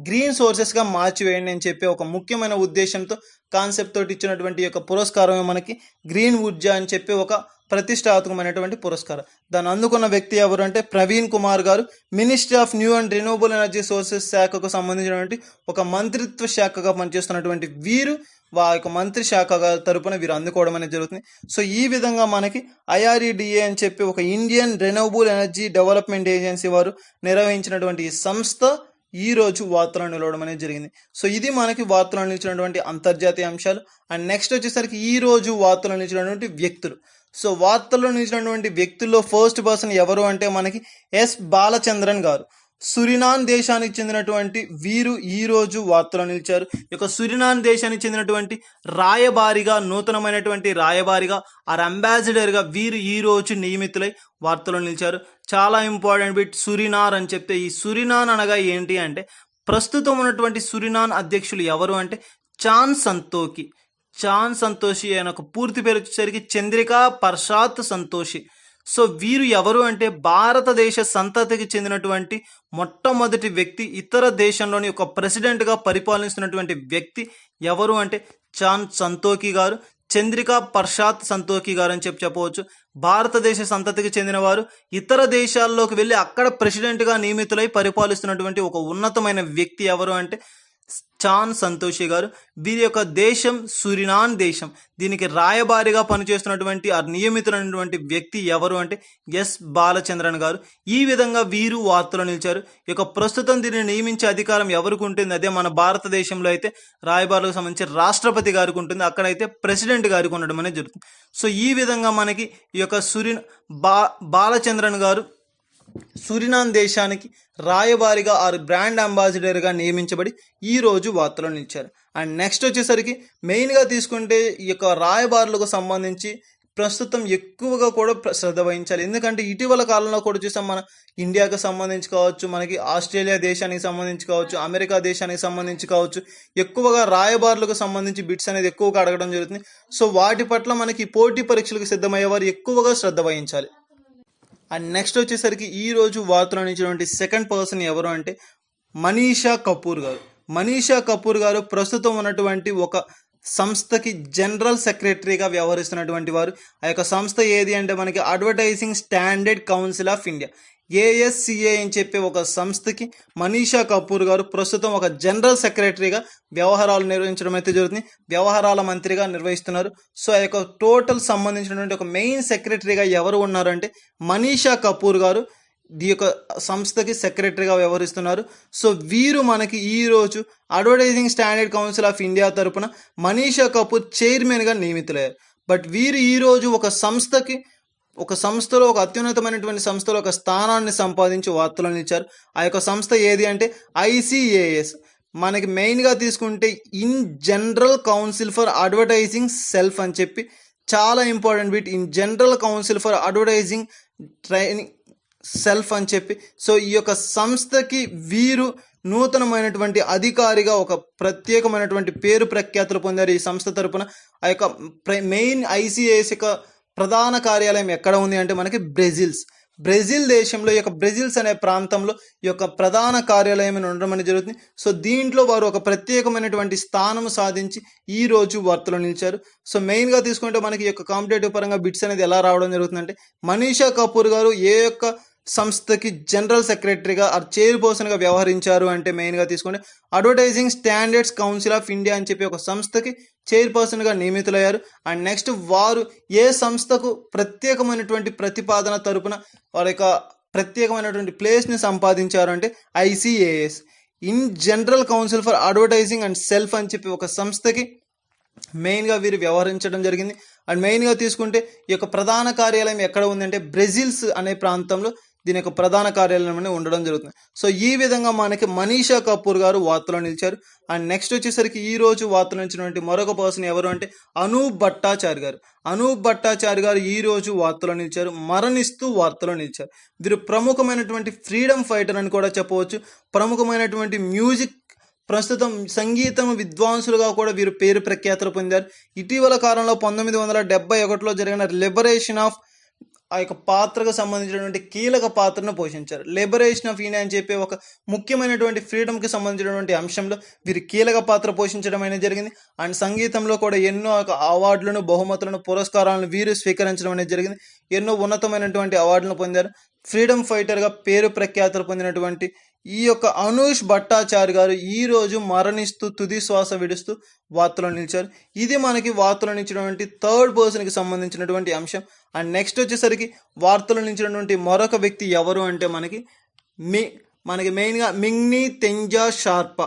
గ్రీన్ సోర్సెస్గా మార్చివేయండి అని చెప్పి ఒక ముఖ్యమైన ఉద్దేశంతో కాన్సెప్ట్ తోటి ఇచ్చినటువంటి యొక్క పురస్కారమే మనకి గ్రీన్ ఊర్జా అని చెప్పి ఒక ప్రతిష్టాత్మకమైనటువంటి పురస్కారం. దాన్ని అందుకున్న వ్యక్తి ఎవరు అంటే ప్రవీణ్ కుమార్ గారు. Ministry of new and renewable energy sources శాఖకు సంబంధించినటువంటి ఒక మంత్రిత్వ శాఖగా పనిచేస్తున్నటువంటి వీరు యొక్క మంత్రి శాఖ తరపున వీరు అందుకోవడం అనేది జరుగుతుంది. సో ఈ విధంగా మనకి IREDA అని చెప్పి ఒక Indian renewable energy development agency వారు నిర్వహించినటువంటి ఈ సంస్థ ఈ రోజు వార్తలో నిలవడం అనేది జరిగింది. సో ఇది మనకి వార్తలో నిలిచినటువంటి అంతర్జాతీయ అంశాలు. అండ్ నెక్స్ట్ వచ్చేసరికి ఈ రోజు వార్తలో నిలిచినటువంటి వ్యక్తులు. సో వార్తల్లో నిలిచినటువంటి వ్యక్తుల్లో ఫస్ట్ పర్సన్ ఎవరు అంటే మనకి ఎస్ బాలచంద్రన్ గారు. సురినాన్ దేశానికి చెందినటువంటి వీరు ఈ రోజు వార్తలో నిలిచారు. ఈ యొక్క సురినాన్ దేశానికి చెందినటువంటి రాయబారిగా, నూతనమైనటువంటి రాయబారిగా ఆర్ అంబాసిడర్గా వీరు ఈ రోజు నియమితులై వార్తలో నిలిచారు. చాలా ఇంపార్టెంట్ బిట్ సురినార్ అని చెప్తే, ఈ సురినాన్ అనగా ఏంటి అంటే ప్రస్తుతం ఉన్నటువంటి సురినాన్ అధ్యక్షులు ఎవరు అంటే చాన్ సంతోషి ఆయన ఒక పూర్తి పేరు వచ్చేసరికి చంద్రికా పర్షాత్ సంతోషి. సో వీరు ఎవరు అంటే భారతదేశ సంతతికి చెందినటువంటి మొట్టమొదటి వ్యక్తి, ఇతర దేశంలోని ఒక ప్రెసిడెంట్గా పరిపాలిస్తున్నటువంటి వ్యక్తి ఎవరు అంటే చాన్ సంతోఖి గారు, చంద్రికా పర్షాత్ సంతోఖి గారు అని చెప్పవచ్చు. భారతదేశ సంతతికి చెందిన వారు ఇతర దేశాల్లోకి వెళ్ళి అక్కడ ప్రెసిడెంట్గా నియమితులై పరిపాలిస్తున్నటువంటి ఒక ఉన్నతమైన వ్యక్తి ఎవరు అంటే చాన్ సంతోషి గారు. వీరి యొక్క దేశం సురినాన్ దేశం. దీనికి రాయబారిగా పనిచేస్తున్నటువంటి ఆ నియమితులైనటువంటి వ్యక్తి ఎవరు అంటే ఎస్ బాలచంద్రన్ గారు. ఈ విధంగా వీరు వార్తలో నిలిచారు. ఇక ప్రస్తుతం దీనిని నియమించే అధికారం ఎవరికి ఉంటుంది? అదే మన భారతదేశంలో అయితే రాయబారులకు సంబంధించి రాష్ట్రపతి గారికి ఉంటుంది, అక్కడైతే ప్రెసిడెంట్ గారికి ఉండడం అనేది జరుగుతుంది. సో ఈ విధంగా మనకి ఈ యొక్క బాలచంద్రన్ గారు సురినాన్ దేశానికి రాయబారిగా ఆర్ బ్రాండ్ అంబాసిడర్గా నియమించబడి ఈ రోజు వార్తలో నిలిచారు. అండ్ నెక్స్ట్ వచ్చేసరికి మెయిన్గా తీసుకుంటే ఈ యొక్క రాయబారులకు సంబంధించి ప్రస్తుతం ఎక్కువగా కూడా శ్రద్ధ వహించాలి. ఎందుకంటే ఇటీవల కాలంలో కూడా చూసాం, మన ఇండియాకి సంబంధించి కావచ్చు, మనకి ఆస్ట్రేలియా దేశానికి సంబంధించి కావచ్చు, అమెరికా దేశానికి సంబంధించి కావచ్చు, ఎక్కువగా రాయబారులకు సంబంధించి బిట్స్ అనేది ఎక్కువగా అడగడం జరుగుతుంది. సో వాటి పట్ల మనకి పోటీ పరీక్షలకు సిద్ధమయ్యేవారు ఎక్కువగా శ్రద్ధ వహించాలి. అండ్ నెక్స్ట్ వచ్చేసరికి ఈ రోజు వార్తలో నిలిచినటువంటి సెకండ్ పర్సన్ ఎవరు అంటే మనీషా కపూర్ గారు. మనీషా కపూర్ గారు ప్రస్తుతం ఉన్నటువంటి ఒక సంస్థకి జనరల్ సెక్రటరీగా వ్యవహరిస్తున్నటువంటి వారు. ఆ యొక్క సంస్థ ఏది అంటే మనకి advertising standard council of India, ASCA అని చెప్పే ఒక సంస్థకి మనీషా కపూర్ గారు ప్రస్తుతం ఒక జనరల్ సెక్రటరీగా వ్యవహారాలు నిర్వహించడం అయితే జరుగుతుంది. వ్యవహారాల మంత్రిగా నిర్వహిస్తున్నారు. సో ఆ యొక్క టోటల్ సంబంధించినటువంటి ఒక మెయిన్ సెక్రటరీగా ఎవరు ఉన్నారంటే మనీషా కపూర్ గారు ఈ యొక్క సంస్థకి సెక్రటరీగా వ్యవహరిస్తున్నారు. సో వీరు మనకి ఈరోజు advertising standard council of India తరపున మనీషా కపూర్ చైర్మన్గా నియమితులయ్యారు. బట్ వీరు ఈరోజు ఒక సంస్థలో, ఒక అత్యున్నతమైనటువంటి సంస్థలో ఒక స్థానాన్ని సంపాదించి వార్తలో నిలిచారు. ఆ యొక్క సంస్థ ఏది అంటే ICAS. మనకి మెయిన్గా తీసుకుంటే in general council for advertising self అని చెప్పి చాలా important bit. In general council for advertising training self అని చెప్పి. సో ఈ యొక్క సంస్థకి వీరు నూతనమైనటువంటి అధికారిగా ఒక ప్రత్యేకమైనటువంటి పేరు ప్రఖ్యాతులు పొందారు ఈ సంస్థ తరపున. ఆ యొక్క మెయిన్ ICAS యొక్క ప్రధాన కార్యాలయం ఎక్కడ ఉంది అంటే మనకి బ్రెజిల్ దేశంలో ఈ యొక్క బ్రెజిల్స్ అనే ప్రాంతంలో ఈ యొక్క ప్రధాన కార్యాలయం ఉండడం అనేది జరుగుతుంది. సో దీంట్లో వారు ఒక ప్రత్యేకమైనటువంటి స్థానం సాధించి ఈ రోజు వార్తలో నిలిచారు. సో మెయిన్గా తీసుకుంటే మనకి ఈ యొక్క కాంపిటేటివ్ పరంగా బిట్స్ అనేది ఎలా రావడం జరుగుతుందంటే మనీషా కపూర్ గారు ఏ యొక్క సంస్థకి జనరల్ సెక్రటరీగా ఆర్ చైర్పర్సన్గా వ్యవహరించారు అంటే మెయిన్గా తీసుకుంటే advertising standards council of India అని చెప్పి ఒక సంస్థకి చైర్పర్సన్గా నియమితులయ్యారు. అండ్ నెక్స్ట్ వారు ఏ సంస్థకు ప్రత్యేకమైనటువంటి ప్రతిపాదన తరపున వారి యొక్క ప్రత్యేకమైనటువంటి ప్లేస్ని సంపాదించారు అంటే ICAS, in general council for advertising and self అని చెప్పి ఒక సంస్థకి మెయిన్గా వీరు వ్యవహరించడం జరిగింది. అండ్ మెయిన్గా తీసుకుంటే ఈ యొక్క ప్రధాన కార్యాలయం ఎక్కడ ఉందంటే బ్రెజిల్స్ అనే ప్రాంతంలో దీని యొక్క ప్రధాన కార్యాలయం అనేది ఉండడం జరుగుతుంది. సో ఈ విధంగా మనకి మనీషా కపూర్ గారు వార్తలో నిలిచారు. అండ్ నెక్స్ట్ వచ్చేసరికి ఈ రోజు వార్తలో నిలిచినటువంటి మరొక పర్సన్ ఎవరు అంటే అనూప్ భట్టాచార్య గారు ఈ రోజు వార్తలో నిలిచారు, మరణిస్తూ వార్తలో నిలిచారు. వీరు ప్రముఖమైనటువంటి ఫ్రీడమ్ ఫైటర్ అని కూడా చెప్పవచ్చు. ప్రముఖమైనటువంటి మ్యూజిక్, ప్రస్తుతం సంగీతం విద్వాంసులుగా కూడా వీరు పేరు ప్రఖ్యాతులు పొందారు. ఇటీవల కాలంలో 1971లో జరిగిన లిబరేషన్ ఆఫ్ ఆ యొక్క పాత్రకు సంబంధించినటువంటి కీలక పాత్రను పోషించారు. లిబరేషన్ ఆఫ్ ఇండియా అని చెప్పి ఒక ముఖ్యమైనటువంటి ఫ్రీడమ్కి సంబంధించినటువంటి అంశంలో వీరు కీలక పాత్ర పోషించడం అనేది జరిగింది. అండ్ సంగీతంలో కూడా ఎన్నో అవార్డులను, బహుమతులను, పురస్కారాలను వీరు స్వీకరించడం అనేది జరిగింది. ఎన్నో ఉన్నతమైనటువంటి అవార్డులను పొందారు. ఫ్రీడమ్ ఫైటర్గా పేరు ప్రఖ్యాతులు పొందినటువంటి ఈ యొక్క అనూష్ భట్టాచార్య గారు ఈ రోజు మరణిస్తూ తుది శ్వాస విడుస్తూ వార్తలో నిలిచారు. ఇది మనకి వార్తలో నిలిచినటువంటి థర్డ్ పర్సన్కి సంబంధించినటువంటి అంశం. అండ్ నెక్స్ట్ వచ్చేసరికి వార్తలో నిలిచినటువంటి మరొక వ్యక్తి ఎవరు అంటే మనకి మనకి మెయిన్గా మింగ్నీ తెంజా షార్పా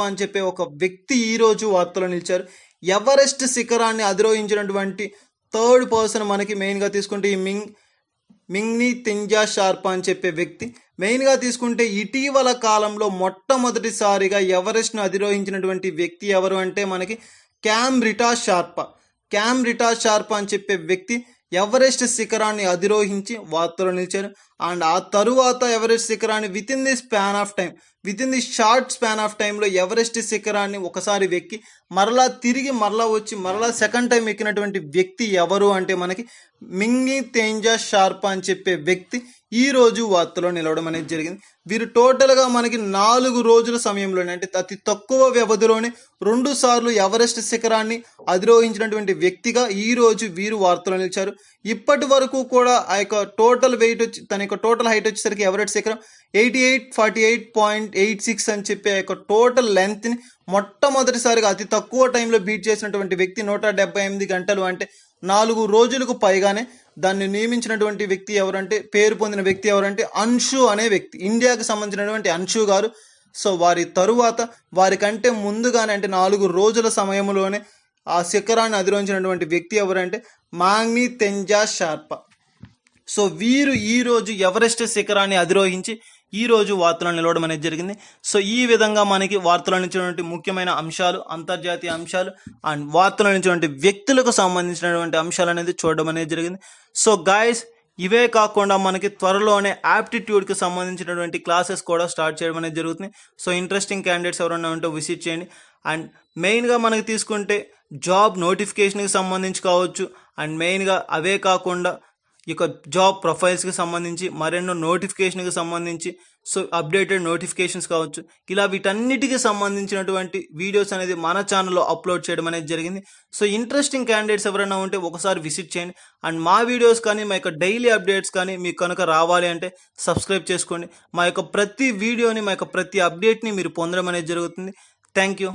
అని చెప్పే ఒక వ్యక్తి ఈరోజు వార్తలో నిలిచారు. ఎవరెస్ట్ శిఖరాన్ని అధిరోహించినటువంటి థర్డ్ పర్సన్ మనకి మెయిన్గా తీసుకుంటే ఈ మింగ్నీ తెంజా షార్పా అని చెప్పే వ్యక్తి. మెయిన్గా తీసుకుంటే ఇటీవల కాలంలో మొట్టమొదటిసారిగా ఎవరెస్ట్ను అధిరోహించినటువంటి వ్యక్తి ఎవరు అంటే మనకి క్యామ్ రిటా షార్పా అని చెప్పే వ్యక్తి ఎవరెస్ట్ శిఖరాన్ని అధిరోహించి వార్తలో నిలిచారు. అండ్ ఆ తరువాత ఎవరెస్ట్ శిఖరాన్ని with in the short span of టైంలో ఎవరెస్ట్ శిఖరాన్ని ఒకసారి వెక్కి మరలా వచ్చి సెకండ్ టైం ఎక్కినటువంటి వ్యక్తి ఎవరు అంటే మనకి మింగ్నీ తెంజా షార్పా అని చెప్పే వ్యక్తి ఈ రోజు వార్తలో నిలవడం అనేది జరిగింది. వీరు టోటల్గా మనకి 4 రోజుల సమయంలోనే అంటే అతి తక్కువ వ్యవధిలోనే 2 సార్లు ఎవరెస్ట్ శిఖరాన్ని అధిరోహించినటువంటి వ్యక్తిగా ఈ రోజు వీరు వార్తలో నిలిచారు. ఇప్పటి వరకు కూడా ఆ యొక్క టోటల్ వెయిట్ వచ్చి తన యొక్క టోటల్ హైట్ వచ్చేసరికి ఎవరెస్ట్ శిఖరం 8848.86 అని చెప్పే యొక్క టోటల్ లెంత్ని మొట్టమొదటిసారిగా అతి తక్కువ టైంలో బీట్ చేసినటువంటి వ్యక్తి 178 గంటలు అంటే 4 రోజులకు పైగానే దాన్ని నియమించినటువంటి వ్యక్తి ఎవరంటే పేరు పొందిన వ్యక్తి ఎవరంటే అన్షు అనే వ్యక్తి, ఇండియాకి సంబంధించినటువంటి అన్షు గారు. సో వారి తరువాత వారికంటే ముందుగానే అంటే 4 రోజుల సమయంలోనే ఆ శిఖరాన్ని అధిరోహించినటువంటి వ్యక్తి ఎవరంటే మింగ్నీ తెంజా షార్పా. సో వీరు ఈరోజు ఎవరెస్ట్ శిఖరాన్ని అధిరోహించి ఈరోజు వార్తలో నిలవడం అనేది జరిగింది. సో ఈ విధంగా మనకి వార్తలో నిలిచినటువంటి ముఖ్యమైన అంశాలు, అంతర్జాతీయ అంశాలు అండ్ వార్తలో నిలిచినటువంటి వ్యక్తులకు సంబంధించినటువంటి అంశాలు అనేది చూడడం అనేది జరిగింది. సో గాయస్, ఇవే కాకుండా మనకి త్వరలోనే యాప్టిట్యూడ్కి సంబంధించినటువంటి క్లాసెస్ కూడా స్టార్ట్ చేయడం అనేది జరుగుతుంది. సో ఇంట్రెస్టింగ్ క్యాండిడేట్స్ ఎవరైనా ఉంటే విజిట్ చేయండి. అండ్ మెయిన్గా మనకి తీసుకుంటే జాబ్ నోటిఫికేషన్కి సంబంధించి కావచ్చు, అండ్ మెయిన్గా అవే కాకుండా ఇక జాబ్ ప్రొఫైల్స్కి సంబంధించి మరెన్నో నోటిఫికేషన్కి సంబంధించి సో అప్డేటెడ్ నోటిఫికేషన్స్ కావచ్చు, ఇలా వీటన్నిటికీ సంబంధించినటువంటి వీడియోస్ అనేది మన ఛానల్లో అప్లోడ్ చేయడం అనేది జరిగింది. సో ఇంట్రెస్టింగ్ క్యాండిడేట్స్ ఎవరైనా ఉంటే ఒకసారి విజిట్ చేయండి. అండ్ మా వీడియోస్ కానీ మా యొక్క డైలీ అప్డేట్స్ కానీ మీకు కనుక రావాలి అంటే సబ్స్క్రైబ్ చేసుకోండి. మా యొక్క ప్రతి వీడియోని, మా యొక్క ప్రతి అప్డేట్ని మీరు పొందడం అనేది జరుగుతుంది. Thank you.